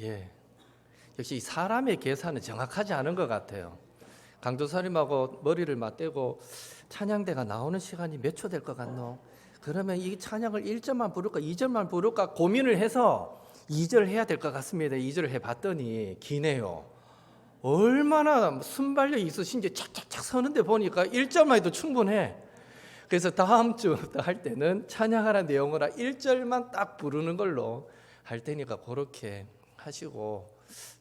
예. 역시 사람의 계산은 정확하지 않은 것 같아요. 강도사님하고 머리를 맞대고 찬양대가 나오는 시간이 몇 초 될 것 같노? 그러면 이 찬양을 1절만 부를까 2절만 부를까 고민을 해서 2절 해야 될 것 같습니다. 2절을 해봤더니 기네요. 얼마나 순발력 있으신지 착착착 서는데 보니까 1절만 해도 충분해. 그래서 다음 주 할 때는 찬양하라는 내용으로 1절만 딱 부르는 걸로 할 테니까 그렇게 하시고,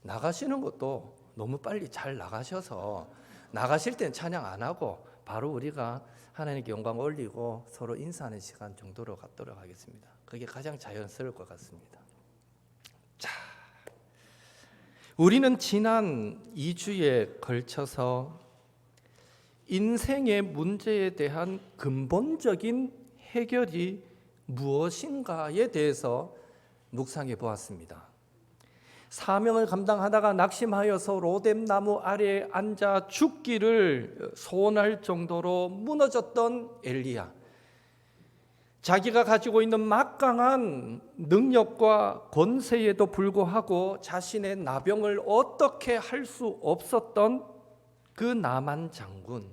나가시는 것도 너무 빨리 잘 나가셔서 나가실 땐 찬양 안 하고 바로 우리가 하나님께 영광 올리고 서로 인사하는 시간 정도로 갖도록 하겠습니다. 그게 가장 자연스러울 것 같습니다. 자, 우리는 지난 2주에 걸쳐서 인생의 문제에 대한 근본적인 해결이 무엇인가에 대해서 묵상해 보았습니다. 사명을 감당하다가 낙심하여서 로뎀나무 아래에 앉아 죽기를 소원할 정도로 무너졌던 엘리야, 자기가 가지고 있는 막강한 능력과 권세에도 불구하고 자신의 나병을 어떻게 할 수 없었던 그 나만 장군,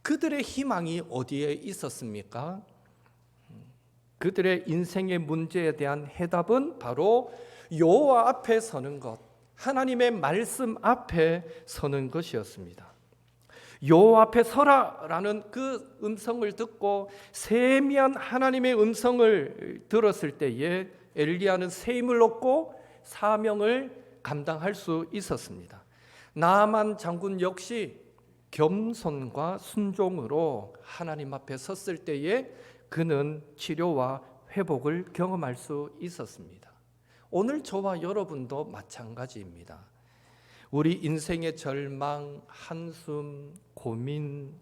그들의 희망이 어디에 있었습니까? 그들의 인생의 문제에 대한 해답은 바로 여호와 앞에 서는 것, 하나님의 말씀 앞에 서는 것이었습니다. 여호와 앞에 서라라는 그 음성을 듣고 세미한 하나님의 음성을 들었을 때에 엘리야는 새 힘을 얻고 사명을 감당할 수 있었습니다. 나만 장군 역시 겸손과 순종으로 하나님 앞에 섰을 때에 그는 치료와 회복을 경험할 수 있었습니다. 오늘 저와 여러분도 마찬가지입니다. 우리 인생의 절망, 한숨, 고민,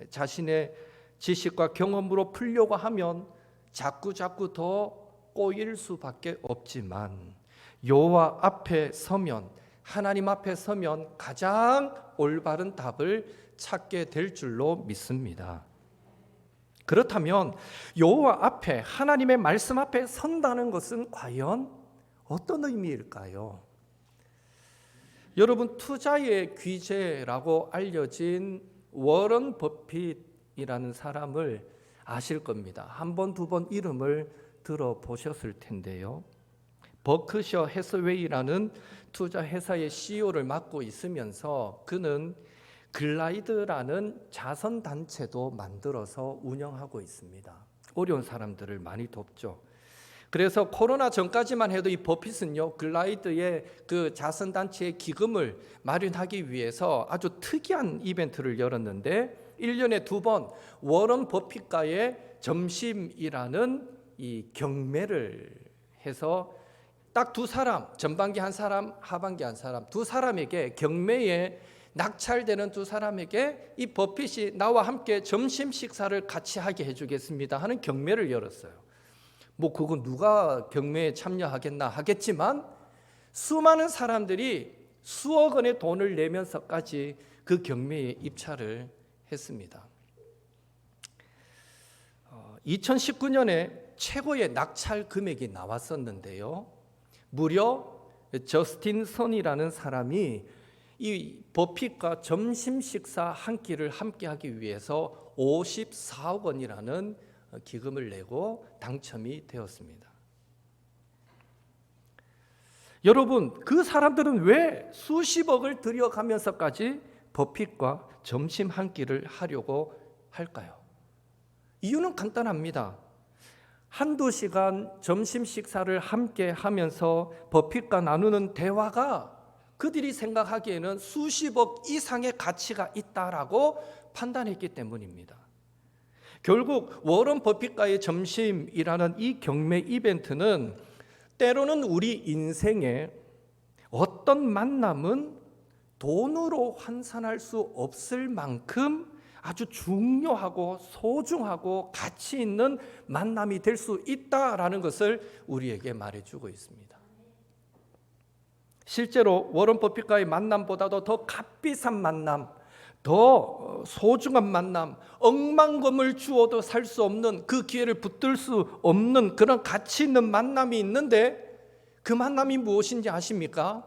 자신의 지식과 경험으로 풀려고 하면 자꾸 더 꼬일 수밖에 없지만, 여호와 앞에 서면, 하나님 앞에 서면 가장 올바른 답을 찾게 될 줄로 믿습니다. 그렇다면 여호와 앞에, 하나님의 말씀 앞에 선다는 것은 과연 어떤 의미일까요? 여러분, 투자의 귀재라고 알려진 워런 버핏이라는 사람을 아실 겁니다. 한 번, 두 번 이름을 들어보셨을 텐데요. 버크셔 해서웨이라는 투자 회사의 CEO를 맡고 있으면서 그는 글라이드라는 자선 단체도 만들어서 운영하고 있습니다. 어려운 사람들을 많이 돕죠. 그래서 코로나 전까지만 해도 이 버핏은요, 글라이드의 그 자선 단체의 기금을 마련하기 위해서 아주 특이한 이벤트를 열었는데 1년에 2번 워런 버핏과의 점심이라는 이 경매를 해서 딱 두 사람, 전반기 한 사람, 하반기 한 사람, 두 사람에게, 경매에 낙찰되는 두 사람에게 이 버핏이 나와 함께 점심 식사를 같이 하게 해주겠습니다 하는 경매를 열었어요. 뭐 그건 누가 경매에 참여하겠나 하겠지만 수많은 사람들이 수억 원의 돈을 내면서까지 그 경매에 입찰을 했습니다. 2019년에 최고의 낙찰 금액이 나왔었는데요, 무려 저스틴 선이라는 사람이 이 버핏과 점심 식사 한 끼를 함께 하기 위해서 54억 원이라는 기금을 내고 당첨이 되었습니다. 여러분, 그 사람들은 왜 수십억을 들여가면서까지 버핏과 점심 한 끼를 하려고 할까요? 이유는 간단합니다. 한두 시간 점심 식사를 함께 하면서 버핏과 나누는 대화가 그들이 생각하기에는 수십억 이상의 가치가 있다라고 판단했기 때문입니다. 결국 워런 버핏과의 점심이라는 이 경매 이벤트는 때로는 우리 인생에 어떤 만남은 돈으로 환산할 수 없을 만큼 아주 중요하고 소중하고 가치 있는 만남이 될 수 있다라는 것을 우리에게 말해주고 있습니다. 실제로 워런 버핏과의 만남보다도 더 값비싼 만남, 더 소중한 만남, 억만금을 주어도 살 수 없는, 그 기회를 붙들 수 없는 그런 가치 있는 만남이 있는데 그 만남이 무엇인지 아십니까?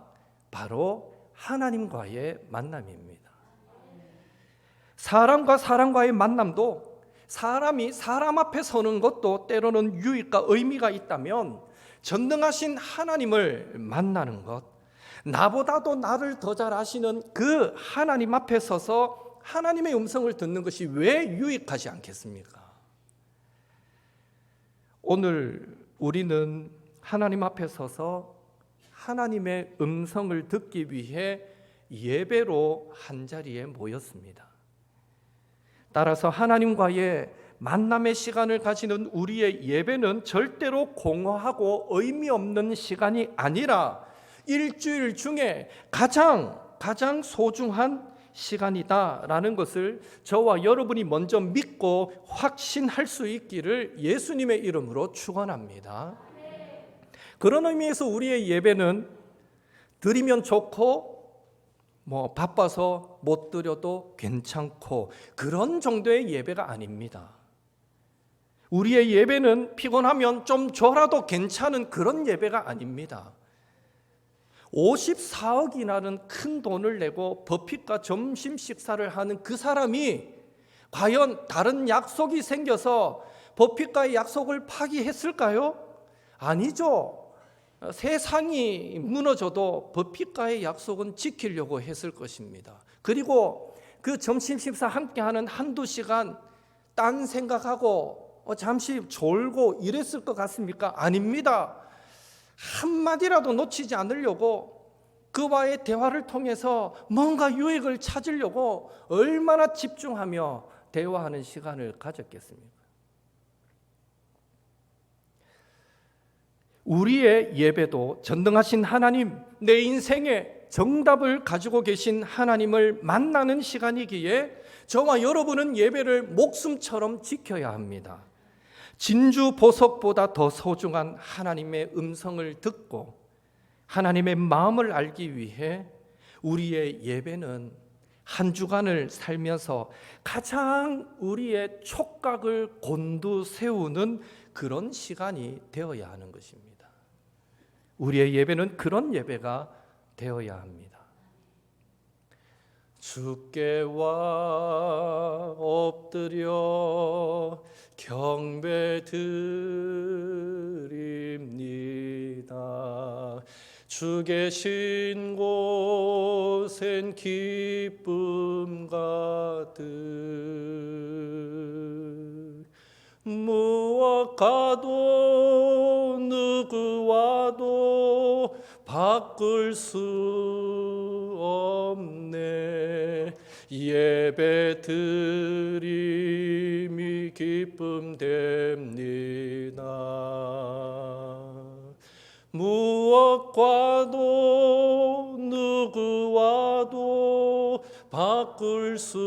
바로 하나님과의 만남입니다. 사람과 사람과의 만남도, 사람이 사람 앞에 서는 것도 때로는 유익과 의미가 있다면 전능하신 하나님을 만나는 것, 나보다도 나를 더 잘 아시는 그 하나님 앞에 서서 하나님의 음성을 듣는 것이 왜 유익하지 않겠습니까? 오늘 우리는 하나님 앞에 서서 하나님의 음성을 듣기 위해 예배로 한자리에 모였습니다. 따라서 하나님과의 만남의 시간을 가지는 우리의 예배는 절대로 공허하고 의미 없는 시간이 아니라 일주일 중에 가장 소중한 시간이다라는 것을 저와 여러분이 먼저 믿고 확신할 수 있기를 예수님의 이름으로 축원합니다. 그런 의미에서 우리의 예배는 드리면 좋고 바빠서 못 드려도 괜찮고 그런 정도의 예배가 아닙니다. 우리의 예배는 피곤하면 좀 줘라도 괜찮은 그런 예배가 아닙니다. 54억이라는 큰 돈을 내고 버핏과 점심 식사를 하는 그 사람이 과연 다른 약속이 생겨서 버핏과의 약속을 파기했을까요? 아니죠. 세상이 무너져도 버핏과의 약속은 지키려고 했을 것입니다. 그리고 그 점심 식사 함께하는 한두 시간 딴 생각하고 잠시 졸고 이랬을 것 같습니까? 아닙니다. 한마디라도 놓치지 않으려고 그와의 대화를 통해서 뭔가 유익을 찾으려고 얼마나 집중하며 대화하는 시간을 가졌겠습니까? 우리의 예배도 전능하신 하나님, 내 인생의 정답을 가지고 계신 하나님을 만나는 시간이기에 저와 여러분은 예배를 목숨처럼 지켜야 합니다. 진주 보석보다 더 소중한 하나님의 음성을 듣고 하나님의 마음을 알기 위해 우리의 예배는 한 주간을 살면서 가장 우리의 촉각을 곤두세우는 그런 시간이 되어야 하는 것입니다. 우리의 예배는 그런 예배가 되어야 합니다. 주께와 엎드려 경배드립니다. 주 계신 곳엔 기쁨 가득 무엇과도 누구와도 바꿀 수 없네. 예배 드림이 기쁨 됩니다. 무엇과도 누구와도 바꿀 수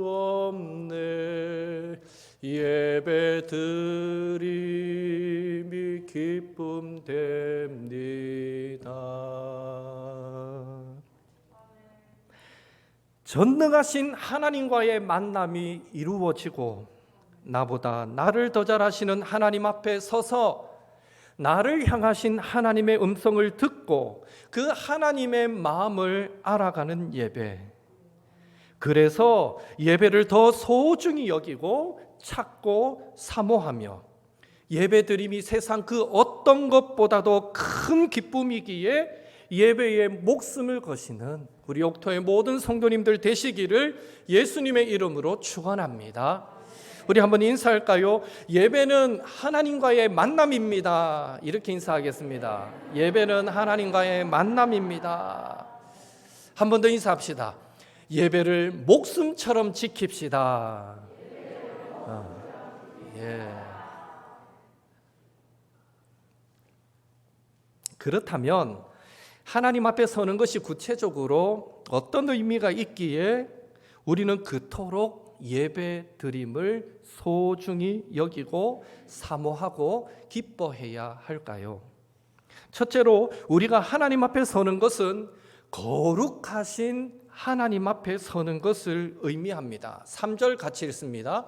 없네. 예배 드림이 기쁨 됩니다. 전능하신 하나님과의 만남이 이루어지고 나보다 나를 더 잘 아시는 하나님 앞에 서서 나를 향하신 하나님의 음성을 듣고 그 하나님의 마음을 알아가는 예배, 그래서 예배를 더 소중히 여기고 찾고 사모하며 예배드림이 세상 그 어떤 것보다도 큰 기쁨이기에 예배에 목숨을 거시는 우리 옥토의 모든 성도님들 되시기를 예수님의 이름으로 축원합니다. 우리 한번 인사할까요? 예배는 하나님과의 만남입니다. 이렇게 인사하겠습니다. 예배는 하나님과의 만남입니다. 한 번 더 인사합시다. 예배를 목숨처럼 지킵시다. 그렇다면 하나님 앞에 서는 것이 구체적으로 어떤 의미가 있기에 우리는 그토록 예배 드림을 소중히 여기고 사모하고 기뻐해야 할까요? 첫째로 우리가 하나님 앞에 서는 것은 거룩하신 하나님 앞에 서는 것을 의미합니다. 3절 같이 읽습니다.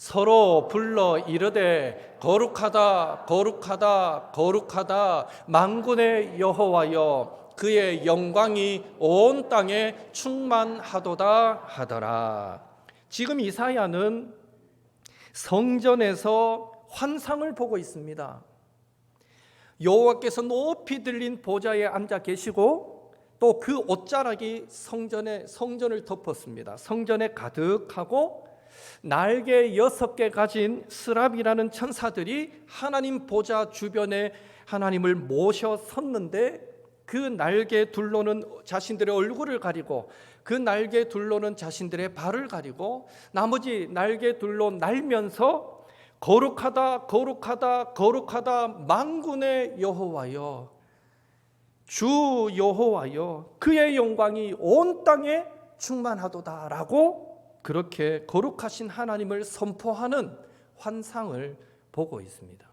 서로 불러 이르되 거룩하다 거룩하다 거룩하다 만군의 여호와여 그의 영광이 온 땅에 충만하도다 하더라. 지금 이사야는 성전에서 환상을 보고 있습니다. 여호와께서 높이 들린 보좌에 앉아 계시고 또 그 옷자락이 성전을 덮었습니다. 성전에 가득하고 날개 6개 가진 스랍이라는 천사들이 하나님 보좌 주변에 하나님을 모셔 섰는데 그 날개 둘로는 자신들의 얼굴을 가리고 그 날개 둘로는 자신들의 발을 가리고 나머지 날개 둘로 날면서 거룩하다 거룩하다 거룩하다 만군의 여호와여 주 여호와여 그의 영광이 온 땅에 충만하도다라고 그렇게 거룩하신 하나님을 선포하는 환상을 보고 있습니다.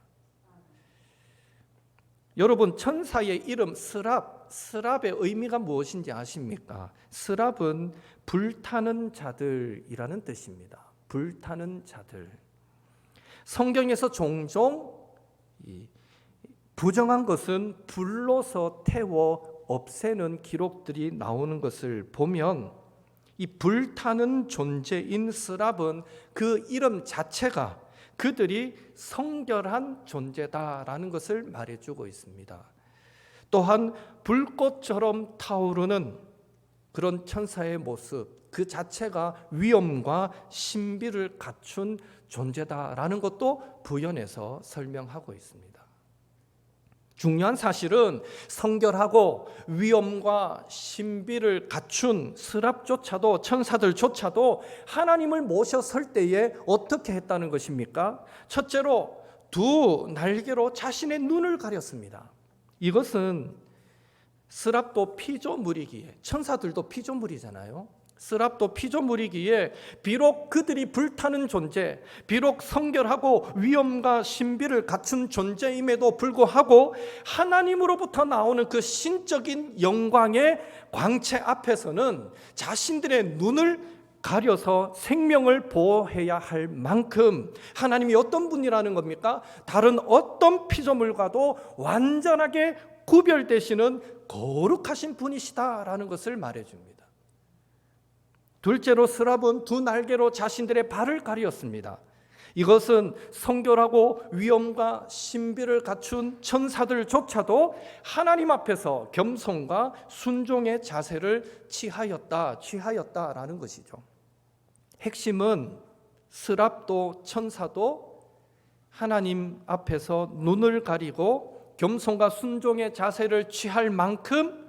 여러분 천사의 이름 스랍의 의미가 무엇인지 아십니까? 스랍은 불타는 자들이라는 뜻입니다. 불타는 자들. 성경에서 종종 부정한 것은 불로서 태워 없애는 기록들이 나오는 것을 보면 이 불타는 존재인 스랍은 그 이름 자체가 그들이 성결한 존재다라는 것을 말해주고 있습니다. 또한 불꽃처럼 타오르는 그런 천사의 모습 그 자체가 위엄과 신비를 갖춘 존재다라는 것도 부연해서 설명하고 있습니다. 중요한 사실은 성결하고 위엄과 신비를 갖춘 스랍조차도 천사들조차도 하나님을 모셔 설 때에 어떻게 했다는 것입니까? 첫째로 두 날개로 자신의 눈을 가렸습니다. 이것은 스랍도 피조물이기에 천사들도 피조물이잖아요. 스랍도 피조물이기에 비록 그들이 불타는 존재, 비록 성결하고 위엄과 신비를 갖춘 존재임에도 불구하고 하나님으로부터 나오는 그 신적인 영광의 광채 앞에서는 자신들의 눈을 가려서 생명을 보호해야 할 만큼 하나님이 어떤 분이라는 겁니까? 다른 어떤 피조물과도 완전하게 구별되시는 거룩하신 분이시다라는 것을 말해줍니다. 둘째로 스랍은 두 날개로 자신들의 발을 가리었습니다. 이것은 성결하고 위엄과 신비를 갖춘 천사들조차도 하나님 앞에서 겸손과 순종의 자세를 취하였다라는 것이죠. 핵심은 스랍도 천사도 하나님 앞에서 눈을 가리고 겸손과 순종의 자세를 취할 만큼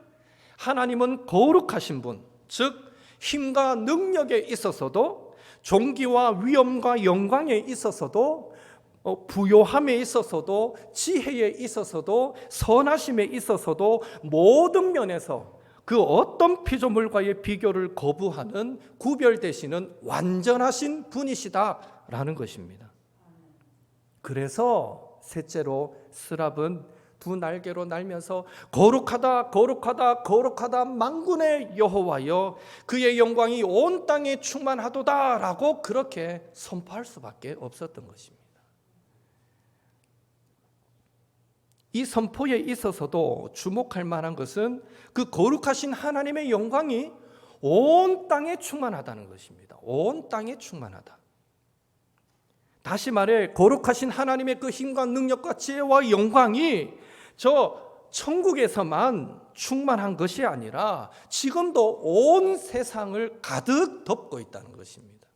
하나님은 거룩하신 분, 즉 힘과 능력에 있어서도 존귀와 위엄과 영광에 있어서도 부요함에 있어서도 지혜에 있어서도 선하심에 있어서도 모든 면에서 그 어떤 피조물과의 비교를 거부하는 구별되시는 완전하신 분이시다라는 것입니다. 그래서 셋째로 스랍은 두 날개로 날면서 거룩하다 거룩하다 거룩하다 만군의 여호와여 그의 영광이 온 땅에 충만하도다라고 그렇게 선포할 수밖에 없었던 것입니다. 이 선포에 있어서도 주목할 만한 것은 그 거룩하신 하나님의 영광이 온 땅에 충만하다는 것입니다. 온 땅에 충만하다. 다시 말해 거룩하신 하나님의 그 힘과 능력과 지혜와 영광이 저 천국에서만 충만한 것이 아니라 지금도 온 세상을 가득 덮고 있다는 것입니다.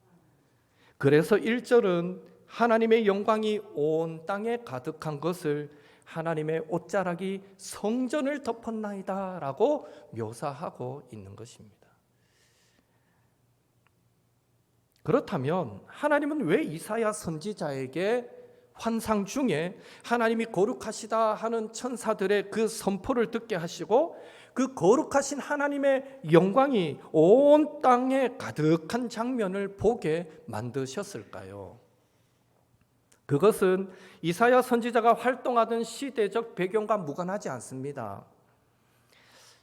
그래서 1절은 하나님의 영광이 온 땅에 가득한 것을 하나님의 옷자락이 성전을 덮었나이다 라고 묘사하고 있는 것입니다. 그렇다면 하나님은 왜 이사야 선지자에게 환상 중에 하나님이 거룩하시다 하는 천사들의 그 선포를 듣게 하시고 그 거룩하신 하나님의 영광이 온 땅에 가득한 장면을 보게 만드셨을까요? 그것은 이사야 선지자가 활동하던 시대적 배경과 무관하지 않습니다.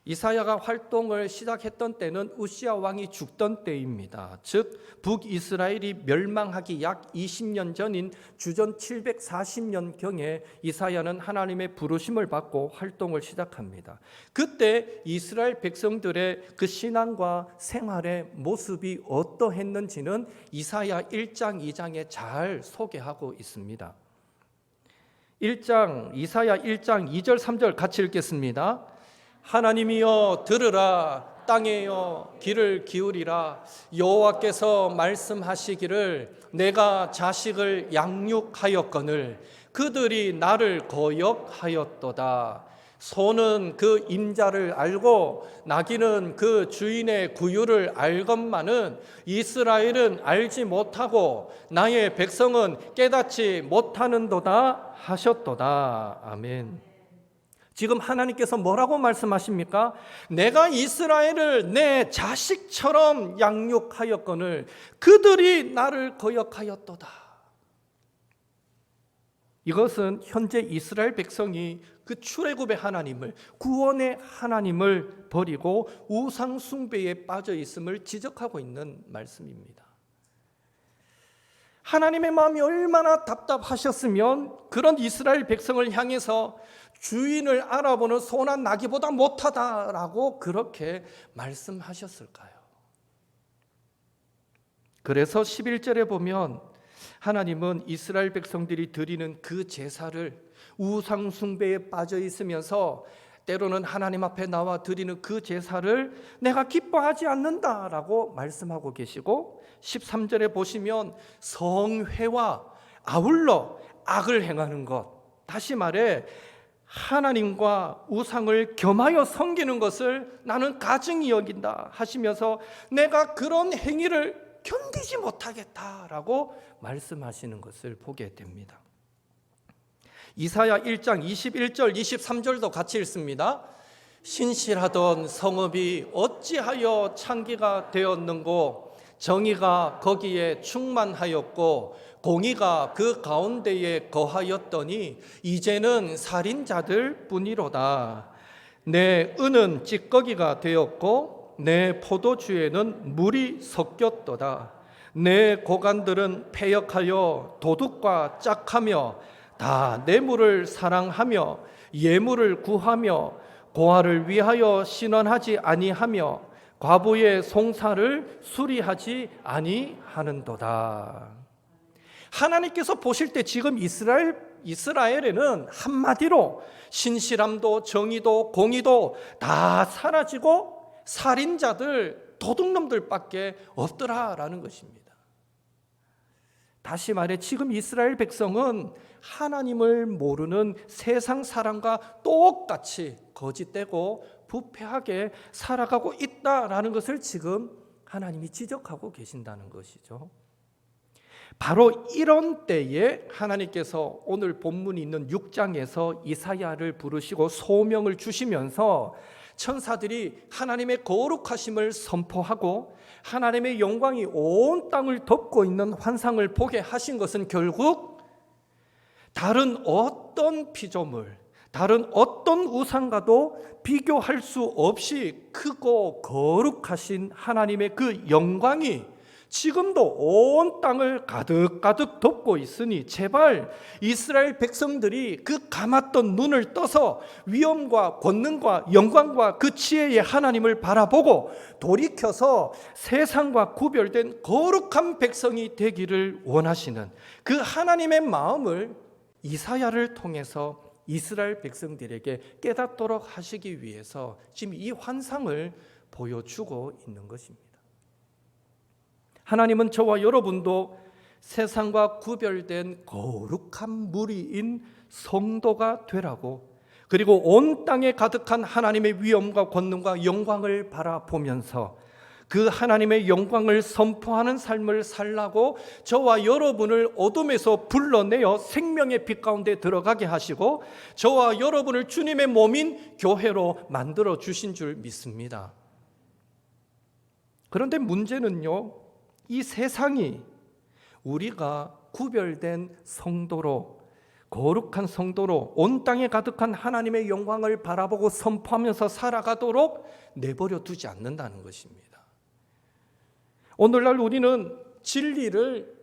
이사야가 활동을 시작했던 때는 우시야 왕이 죽던 때입니다. 즉 북이스라엘이 멸망하기 약 20년 전인 주전 740년경에 이사야는 하나님의 부르심을 받고 활동을 시작합니다. 그때 이스라엘 백성들의 그 신앙과 생활의 모습이 어떠했는지는 이사야 1장, 2장에 잘 소개하고 있습니다. 이사야 1장 2절, 3절 같이 읽겠습니다. 하나님이여 들으라, 땅에여 귀를 기울이라. 여호와께서 말씀하시기를 내가 자식을 양육하였거늘 그들이 나를 거역하였도다. 소는 그 임자를 알고 나귀는 그 주인의 구유를 알건만은 이스라엘은 알지 못하고 나의 백성은 깨닫지 못하는도다 하셨도다. 아멘. 지금 하나님께서 뭐라고 말씀하십니까? 내가 이스라엘을 내 자식처럼 양육하였거늘 그들이 나를 거역하였도다. 이것은 현재 이스라엘 백성이 그 출애굽의 하나님을, 구원의 하나님을 버리고 우상 숭배에 빠져 있음을 지적하고 있는 말씀입니다. 하나님의 마음이 얼마나 답답하셨으면 그런 이스라엘 백성을 향해서 주인을 알아보는 소나 나귀보다 못하다라고 그렇게 말씀하셨을까요? 그래서 11절에 보면 하나님은 이스라엘 백성들이 드리는 그 제사를 우상 숭배에 빠져 있으면서 때로는 하나님 앞에 나와 드리는 그 제사를 내가 기뻐하지 않는다라고 말씀하고 계시고 13절에 보시면 성회와 아울러 악을 행하는 것, 다시 말해 하나님과 우상을 겸하여 섬기는 것을 나는 가증히 여긴다 하시면서 내가 그런 행위를 견디지 못하겠다라고 말씀하시는 것을 보게 됩니다. 이사야 1장 21절 23절도 같이 읽습니다. 신실하던 성읍이 어찌하여 창기가 되었는고 정의가 거기에 충만하였고 공의가 그 가운데에 거하였더니 이제는 살인자들 뿐이로다. 내 은은 찌꺼기가 되었고 내 포도주에는 물이 섞였도다. 내 고관들은 패역하여 도둑과 짝하며 다 뇌물을 사랑하며 예물을 구하며 고아를 위하여 신원하지 아니하며 과부의 송사를 수리하지 아니하는도다. 하나님께서 보실 때 지금 이스라엘에는 한마디로 신실함도 정의도 공의도 다 사라지고 살인자들, 도둑놈들밖에 없더라라는 것입니다. 다시 말해 지금 이스라엘 백성은 하나님을 모르는 세상 사람과 똑같이 거짓되고 부패하게 살아가고 있다라는 것을 지금 하나님이 지적하고 계신다는 것이죠. 바로 이런 때에 하나님께서 오늘 본문이 있는 6장에서 이사야를 부르시고 소명을 주시면서 천사들이 하나님의 거룩하심을 선포하고 하나님의 영광이 온 땅을 덮고 있는 환상을 보게 하신 것은 결국 다른 어떤 피조물, 다른 어떤 우상과도 비교할 수 없이 크고 거룩하신 하나님의 그 영광이 지금도 온 땅을 가득가득 덮고 있으니 제발 이스라엘 백성들이 그 감았던 눈을 떠서 위엄과 권능과 영광과 그 지혜의 하나님을 바라보고 돌이켜서 세상과 구별된 거룩한 백성이 되기를 원하시는 그 하나님의 마음을 이사야를 통해서 이스라엘 백성들에게 깨닫도록 하시기 위해서 지금 이 환상을 보여주고 있는 것입니다. 하나님은 저와 여러분도 세상과 구별된 거룩한 무리인 성도가 되라고, 그리고 온 땅에 가득한 하나님의 위엄과 권능과 영광을 바라보면서 그 하나님의 영광을 선포하는 삶을 살라고 저와 여러분을 어둠에서 불러내어 생명의 빛 가운데 들어가게 하시고 저와 여러분을 주님의 몸인 교회로 만들어 주신 줄 믿습니다. 그런데 문제는요, 이 세상이 우리가 구별된 성도로 거룩한 성도로 온 땅에 가득한 하나님의 영광을 바라보고 선포하면서 살아가도록 내버려 두지 않는다는 것입니다. 오늘날 우리는 진리를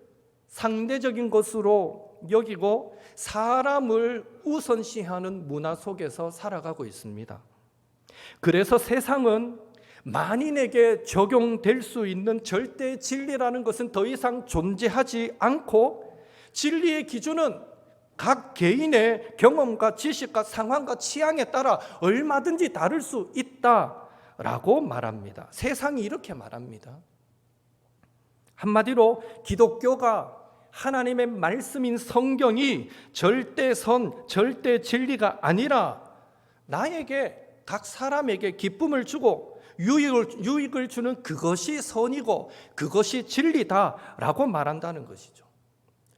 상대적인 것으로 여기고 사람을 우선시하는 문화 속에서 살아가고 있습니다. 그래서 세상은 만인에게 적용될 수 있는 절대 진리라는 것은 더 이상 존재하지 않고, 진리의 기준은 각 개인의 경험과 지식과 상황과 취향에 따라 얼마든지 다를 수 있다라고 말합니다. 세상이 이렇게 말합니다. 한마디로 기독교가 하나님의 말씀인 성경이 절대선, 절대 진리가 아니라 나에게, 각 사람에게 기쁨을 주고 유익을 주는 그것이 선이고 그것이 진리다라고 말한다는 것이죠.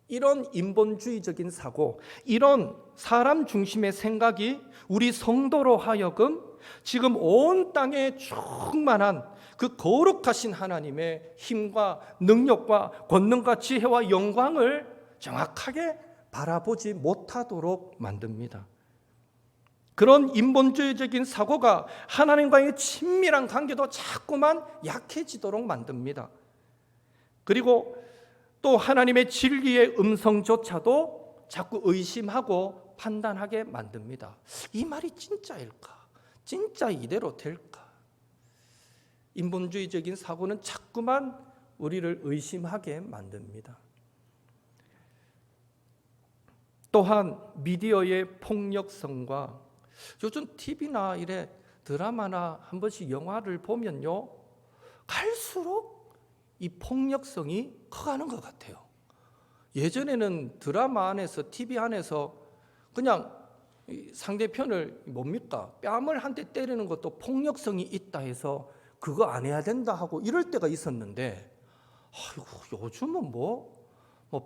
이런 인본주의적인 사고, 이런 사람 중심의 생각이 우리 성도로 하여금 지금 온 땅에 충만한 그 거룩하신 하나님의 힘과 능력과 권능과 지혜와 영광을 정확하게 바라보지 못하도록 만듭니다. 그런 인본주의적인 사고가 하나님과의 친밀한 관계도 자꾸만 약해지도록 만듭니다. 그리고 또 하나님의 진리의 음성조차도 자꾸 의심하고 판단하게 만듭니다. 이 말이 진짜일까? 진짜 이대로 될까? 인본주의적인 사고는 자꾸만 우리를 의심하게 만듭니다. 또한 미디어의 폭력성과 요즘 TV나 이래 드라마나 한 번씩 영화를 보면요, 갈수록 이 폭력성이 커가는 것 같아요. 예전에는 드라마 안에서, TV 안에서 그냥 상대편을 뭡니까? 뺨을 한 대 때리는 것도 폭력성이 있다 해서 그거 안 해야 된다 하고 이럴 때가 있었는데, 아이고, 요즘은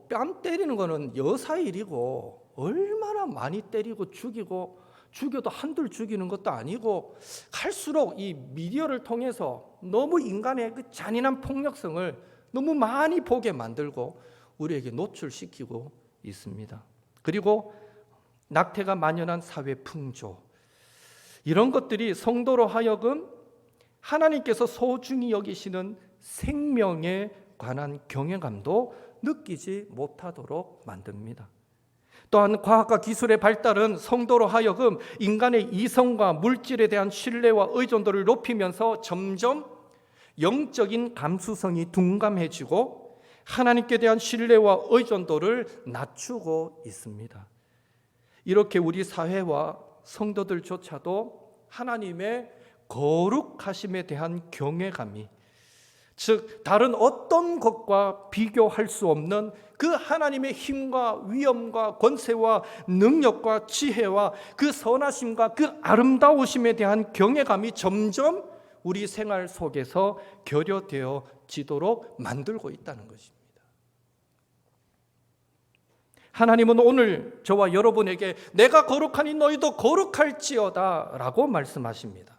뺨 때리는 거는 여사 일이고, 얼마나 많이 때리고 죽여도 한둘 죽이는 것도 아니고, 갈수록 이 미디어를 통해서 너무 인간의 그 잔인한 폭력성을 너무 많이 보게 만들고 우리에게 노출시키고 있습니다. 그리고 낙태가 만연한 사회 풍조, 이런 것들이 성도로 하여금 하나님께서 소중히 여기시는 생명에 관한 경외감도 느끼지 못하도록 만듭니다. 또한 과학과 기술의 발달은 성도로 하여금 인간의 이성과 물질에 대한 신뢰와 의존도를 높이면서 점점 영적인 감수성이 둔감해지고 하나님께 대한 신뢰와 의존도를 낮추고 있습니다. 이렇게 우리 사회와 성도들조차도 하나님의 거룩하심에 대한 경외감이, 즉 다른 어떤 것과 비교할 수 없는 그 하나님의 힘과 위엄과 권세와 능력과 지혜와 그 선하심과 그 아름다우심에 대한 경외감이 점점 우리 생활 속에서 결여되어지도록 만들고 있다는 것입니다. 하나님은 오늘 저와 여러분에게 내가 거룩하니 너희도 거룩할지어다 라고 말씀하십니다.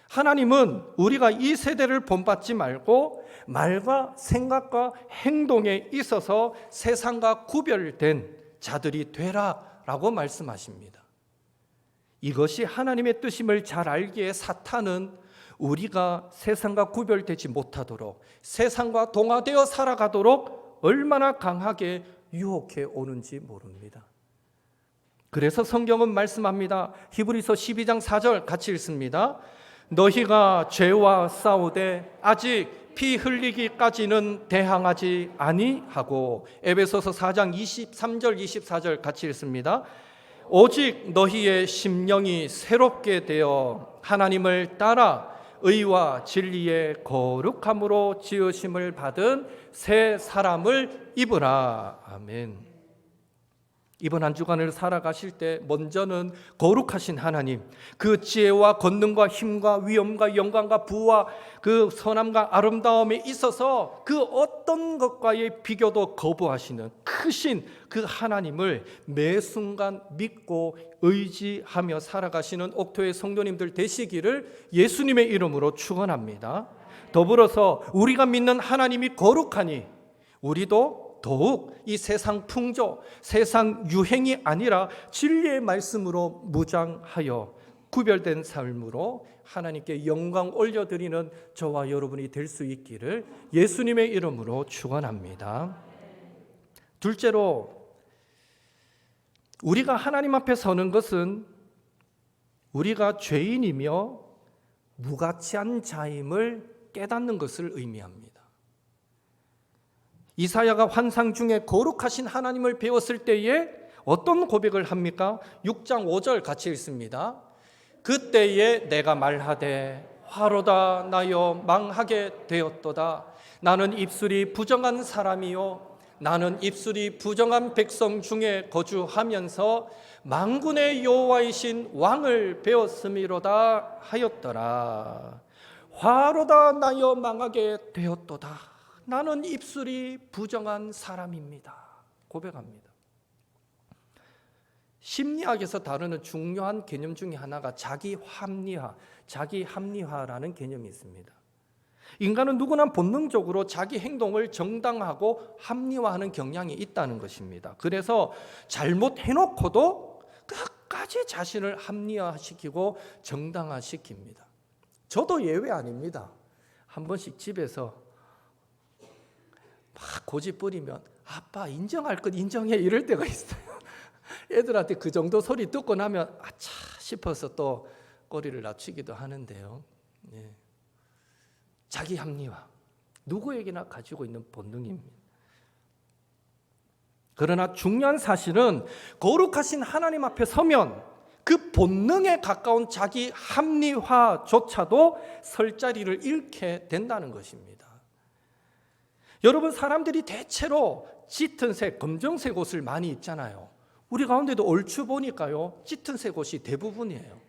하나님은 우리가 이 세대를 본받지 말고 말과 생각과 행동에 있어서 세상과 구별된 자들이 되라 라고 말씀하십니다. 이것이 하나님의 뜻임을 잘 알기에 사탄은 우리가 세상과 구별되지 못하도록, 세상과 동화되어 살아가도록 얼마나 강하게 유혹해 오는지 모릅니다. 그래서 성경은 말씀합니다. 히브리서 12장 4절 같이 읽습니다. 너희가 죄와 싸우되 아직 피 흘리기까지는 대항하지 아니하고, 에베소서 4장 23절 24절 같이 읽습니다. 오직 너희의 심령이 새롭게 되어 하나님을 따라 의와 진리의 거룩함으로 지으심을 받은 새 사람을 입으라. 아멘. 이번 한 주간을 살아가실 때 먼저는 거룩하신 하나님, 그 지혜와 권능과 힘과 위엄과 영광과 부와 그 선함과 아름다움에 있어서 그 어떤 것과의 비교도 거부하시는 크신 그 하나님을 매 순간 믿고 의지하며 살아가시는 옥토의 성도님들 되시기를 예수님의 이름으로 축원합니다. 더불어서 우리가 믿는 하나님이 거룩하니 우리도 더욱 이 세상 풍조, 세상 유행이 아니라 진리의 말씀으로 무장하여 구별된 삶으로 하나님께 영광 올려드리는 저와 여러분이 될 수 있기를 예수님의 이름으로 축원합니다. 둘째로, 우리가 하나님 앞에 서는 것은 우리가 죄인이며 무가치한 자임을 깨닫는 것을 의미합니다. 이사야가 환상 중에 거룩하신 하나님을 배웠을 때에 어떤 고백을 합니까? 6장 5절 같이 읽습니다. 그때에 내가 말하되 화로다 나여 망하게 되었도다. 나는 입술이 부정한 사람이요 나는 입술이 부정한 백성 중에 거주하면서 만군의 여호와이신 왕을 배웠음이로다 하였더라. 화로다 나여 망하게 되었도다. 나는 입술이 부정한 사람입니다. 고백합니다. 심리학에서 다루는 중요한 개념 중에 하나가 자기 합리화라는 개념이 있습니다. 인간은 누구나 본능적으로 자기 행동을 정당하고 합리화하는 경향이 있다는 것입니다. 그래서 잘못해놓고도 끝까지 자신을 합리화시키고 정당화시킵니다. 저도 예외 아닙니다. 한 번씩 집에서 막 고집 부리면 아빠 인정할 것 인정해 이럴 때가 있어요. 애들한테 그 정도 소리 듣고 나면 아차 싶어서 또 꼬리를 낮추기도 하는데요. 예. 자기 합리화, 누구에게나 가지고 있는 본능입니다. 그러나 중요한 사실은 거룩하신 하나님 앞에 서면 그 본능에 가까운 자기 합리화조차도 설 자리를 잃게 된다는 것입니다. 여러분, 사람들이 대체로 짙은 색, 검정색 옷을 많이 입잖아요. 우리 가운데도 얼추 보니까요, 짙은 색 옷이 대부분이에요.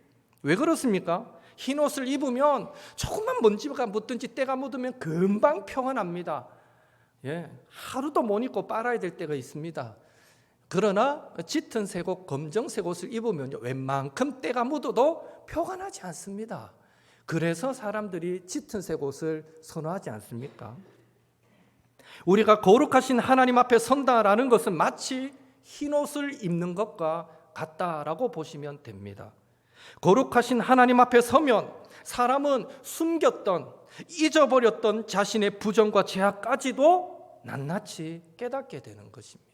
왜 그렇습니까? 흰 옷을 입으면 조금만 먼지가 묻든지 때가 묻으면 금방 표가 납니다. 예, 하루도 못 입고 빨아야 될 때가 있습니다. 그러나 짙은 색 옷, 검정색 옷을 입으면 웬만큼 때가 묻어도 표가 나지 않습니다. 그래서 사람들이 짙은 색 옷을 선호하지 않습니까? 우리가 거룩하신 하나님 앞에 선다라는 것은 마치 흰 옷을 입는 것과 같다라고 보시면 됩니다. 거룩하신 하나님 앞에 서면 사람은 숨겼던, 잊어버렸던 자신의 부정과 죄악까지도 낱낱이 깨닫게 되는 것입니다.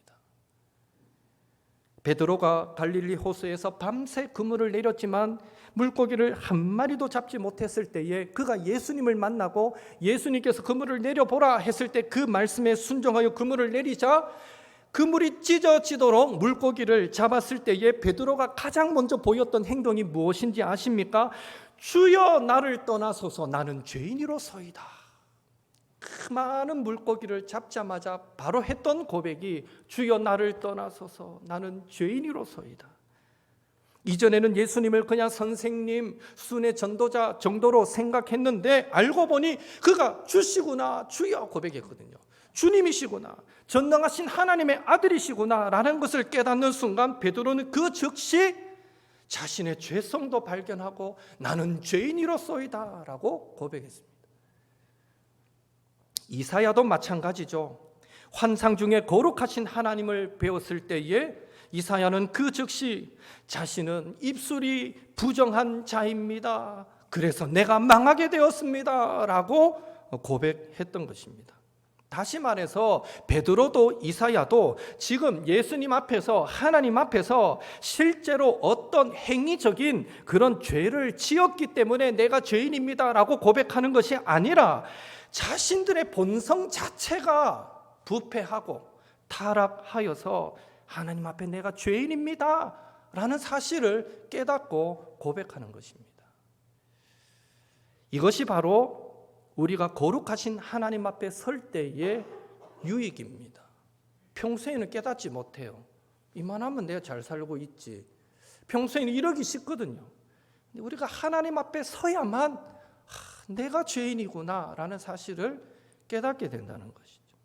베드로가 갈릴리 호수에서 밤새 그물을 내렸지만 물고기를 한 마리도 잡지 못했을 때에 그가 예수님을 만나고 예수님께서 그물을 내려보라 했을 때 그 말씀에 순종하여 그물을 내리자 그물이 찢어지도록 물고기를 잡았을 때에 베드로가 가장 먼저 보였던 행동이 무엇인지 아십니까? 주여 나를 떠나소서 나는 죄인이로소이다. 그 많은 물고기를 잡자마자 바로 했던 고백이 주여 나를 떠나소서 나는 죄인이로소이다. 이전에는 예수님을 그냥 선생님, 순회 전도자 정도로 생각했는데 알고 보니 그가 주시구나, 주여 고백했거든요. 주님이시구나, 전능하신 하나님의 아들이시구나 라는 것을 깨닫는 순간 베드로는 그 즉시 자신의 죄성도 발견하고 나는 죄인이로소이다 라고 고백했습니다. 이사야도 마찬가지죠. 환상 중에 거룩하신 하나님을 배웠을 때에 이사야는 그 즉시 자신은 입술이 부정한 자입니다. 그래서 내가 망하게 되었습니다 라고 고백했던 것입니다. 다시 말해서 베드로도 이사야도 지금 예수님 앞에서 하나님 앞에서 실제로 어떤 행위적인 그런 죄를 지었기 때문에 내가 죄인입니다 라고 고백하는 것이 아니라 자신들의 본성 자체가 부패하고 타락하여서 하나님 앞에 내가 죄인입니다 라는 사실을 깨닫고 고백하는 것입니다. 이것이 바로 우리가 거룩하신 하나님 앞에 설 때의 유익입니다. 평소에는 깨닫지 못해요. 이만하면 내가 잘 살고 있지. 평소에는 이러기 쉽거든요. 근데 우리가 하나님 앞에 서야만 내가 죄인이구나 라는 사실을 깨닫게 된다는 것이죠.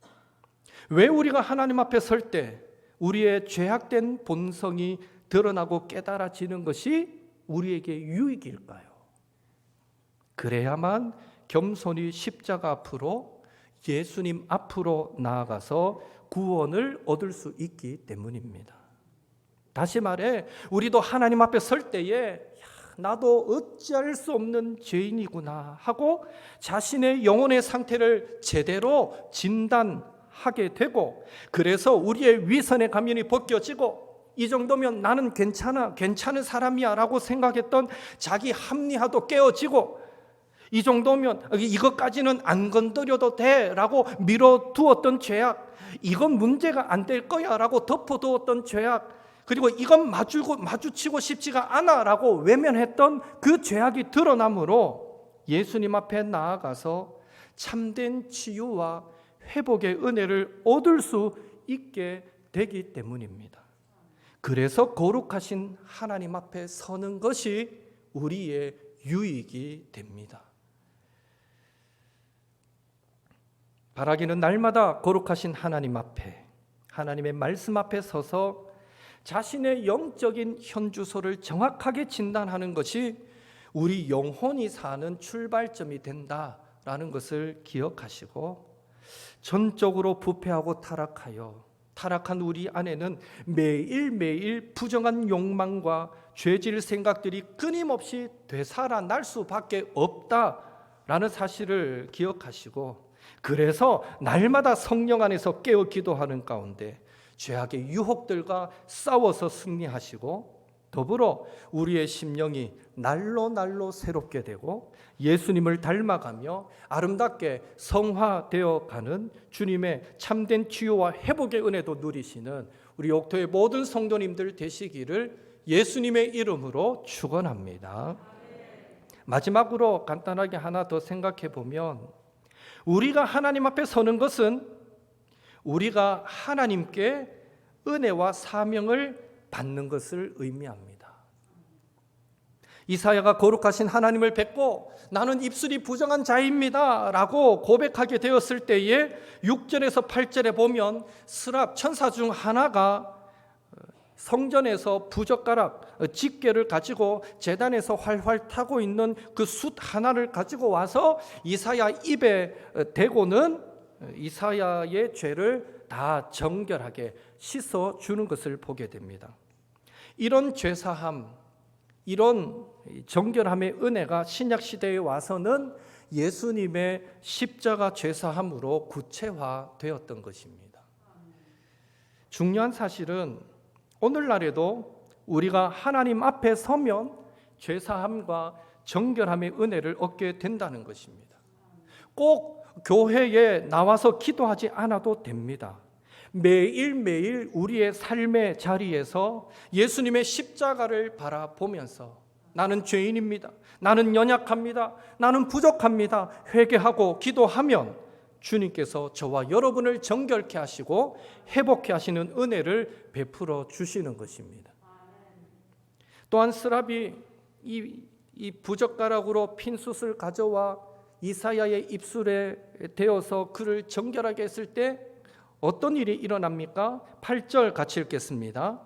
왜 우리가 하나님 앞에 설 때 우리의 죄악된 본성이 드러나고 깨달아지는 것이 우리에게 유익일까요? 그래야만 겸손히 십자가 앞으로 예수님 앞으로 나아가서 구원을 얻을 수 있기 때문입니다. 다시 말해 우리도 하나님 앞에 설 때에 나도 어찌할 수 없는 죄인이구나 하고 자신의 영혼의 상태를 제대로 진단하게 되고, 그래서 우리의 위선의 가면이 벗겨지고 이 정도면 나는 괜찮은 사람이야 라고 생각했던 자기 합리화도 깨어지고, 이 정도면 이것까지는 안 건드려도 돼 라고 밀어두었던 죄악, 이건 문제가 안 될 거야 라고 덮어두었던 죄악, 그리고 이건 마주치고 싶지가 않아 라고 외면했던 그 죄악이 드러나므로 예수님 앞에 나아가서 참된 치유와 회복의 은혜를 얻을 수 있게 되기 때문입니다. 그래서 거룩하신 하나님 앞에 서는 것이 우리의 유익이 됩니다. 바라기는 날마다 거룩하신 하나님 앞에, 하나님의 말씀 앞에 서서 자신의 영적인 현주소를 정확하게 진단하는 것이 우리 영혼이 사는 출발점이 된다라는 것을 기억하시고, 전적으로 부패하고 타락한 우리 안에는 매일매일 부정한 욕망과 죄질 생각들이 끊임없이 되살아날 수밖에 없다라는 사실을 기억하시고, 그래서 날마다 성령 안에서 깨어 기도하는 가운데 죄악의 유혹들과 싸워서 승리하시고, 더불어 우리의 심령이 날로 새롭게 되고 예수님을 닮아가며 아름답게 성화되어 가는 주님의 참된 치유와 회복의 은혜도 누리시는 우리 옥토의 모든 성도님들 되시기를 예수님의 이름으로 축원합니다. 마지막으로 간단하게 하나 더 생각해 보면, 우리가 하나님 앞에 서는 것은 우리가 하나님께 은혜와 사명을 받는 것을 의미합니다. 이사야가 거룩하신 하나님을 뵙고 나는 입술이 부정한 자입니다 라고 고백하게 되었을 때에 6절에서 8절에 보면 스랍 천사 중 하나가 성전에서 부젓가락 집게를 가지고 제단에서 활활 타고 있는 그 숯 하나를 가지고 와서 이사야 입에 대고는 이사야의 죄를 다 정결하게 씻어주는 것을 보게 됩니다. 이런 죄사함, 이런 정결함의 은혜가 신약시대에 와서는 예수님의 십자가 죄사함으로 구체화되었던 것입니다. 중요한 사실은 오늘날에도 우리가 하나님 앞에 서면 죄사함과 정결함의 은혜를 얻게 된다는 것입니다. 꼭 교회에 나와서 기도하지 않아도 됩니다. 매일매일 우리의 삶의 자리에서 예수님의 십자가를 바라보면서 나는 죄인입니다, 나는 연약합니다, 나는 부족합니다 회개하고 기도하면 주님께서 저와 여러분을 정결케 하시고 회복케 하시는 은혜를 베풀어 주시는 것입니다. 또한 스랍이 이 부젓가락으로 핀 숯을 가져와 이사야의 입술에 대어서 그를 정결하게 했을 때 어떤 일이 일어납니까? 8절 같이 읽겠습니다.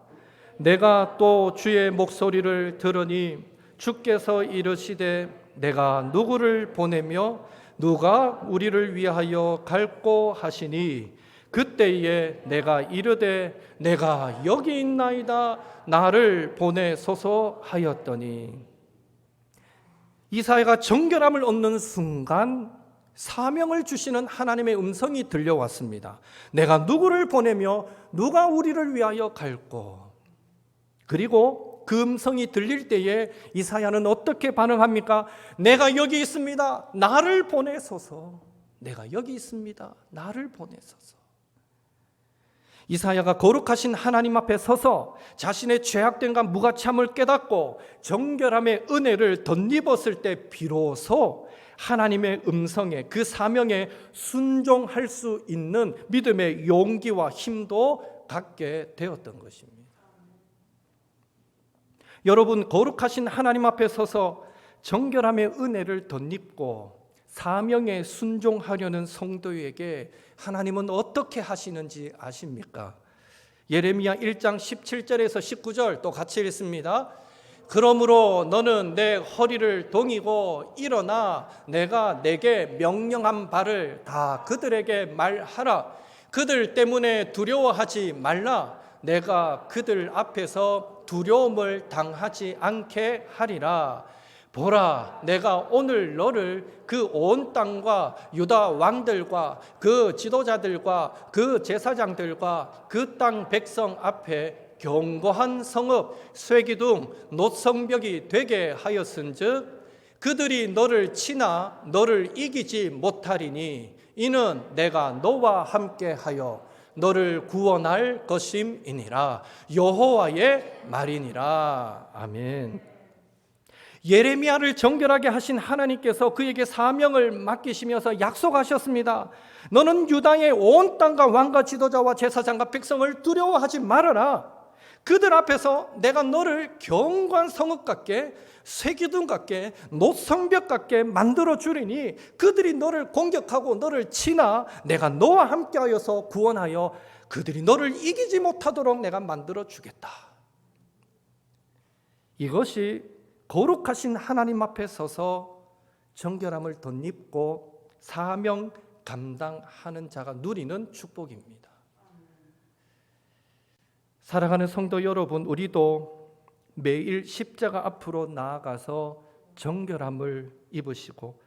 내가 또 주의 목소리를 들으니 주께서 이르시되 내가 누구를 보내며 누가 우리를 위하여 갈꼬 하시니 그때에 내가 이르되 내가 여기 있나이다 나를 보내소서 하였더니, 이사야가 정결함을 얻는 순간 사명을 주시는 하나님의 음성이 들려왔습니다. 내가 누구를 보내며 누가 우리를 위하여 갈꼬. 그리고 그 음성이 들릴 때에 이사야는 어떻게 반응합니까? 내가 여기 있습니다, 나를 보내소서. 내가 여기 있습니다, 나를 보내소서. 이사야가 거룩하신 하나님 앞에 서서 자신의 죄악됨과 무가참을 깨닫고 정결함의 은혜를 덧입었을 때 비로소 하나님의 음성에, 그 사명에 순종할 수 있는 믿음의 용기와 힘도 갖게 되었던 것입니다. 여러분, 거룩하신 하나님 앞에 서서 정결함의 은혜를 덧입고 사명에 순종하려는 성도에게 하나님은 어떻게 하시는지 아십니까? 예레미야 1장 17절에서 19절 또 같이 읽습니다. 그러므로 너는 내 허리를 동이고 일어나 내가 내게 명령한 바를 다 그들에게 말하라. 그들 때문에 두려워하지 말라. 내가 그들 앞에서 두려움을 당하지 않게 하리라. 보라, 내가 오늘 너를 그 온 땅과 유다 왕들과 그 지도자들과 그 제사장들과 그 땅 백성 앞에 견고한 성읍 쇠기둥 노성벽이 되게 하였은즉 그들이 너를 치나 너를 이기지 못하리니 이는 내가 너와 함께하여 너를 구원할 것임이니라. 여호와의 말이니라. 아멘. 예레미야를 정결하게 하신 하나님께서 그에게 사명을 맡기시면서 약속하셨습니다. 너는 유다의 온 땅과 왕과 지도자와 제사장과 백성을 두려워하지 말아라. 그들 앞에서 내가 너를 견고한 성읍 같게 쇠기둥 같게 노성벽 같게 만들어 주리니 그들이 너를 공격하고 너를 치나 내가 너와 함께하여서 구원하여 그들이 너를 이기지 못하도록 내가 만들어 주겠다. 이것이 거룩하신 하나님 앞에 서서 정결함을 덧입고 사명 감당하는 자가 누리는 축복입니다. 사랑하는 성도 여러분, 우리도 매일 십자가 앞으로 나아가서 정결함을 입으시고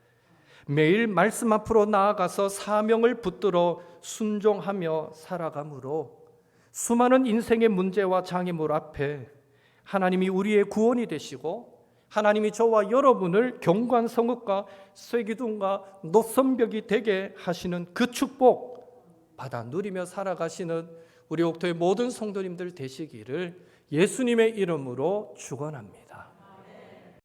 매일 말씀 앞으로 나아가서 사명을 붙들어 순종하며 살아가므로 수많은 인생의 문제와 장애물 앞에 하나님이 우리의 구원이 되시고 하나님이 저와 여러분을 견고한 성읍과 쇠기둥과 노선벽이 되게 하시는 그 축복 받아 누리며 살아가시는 우리 옥토의 모든 성도님들 되시기를 예수님의 이름으로 축원합니다.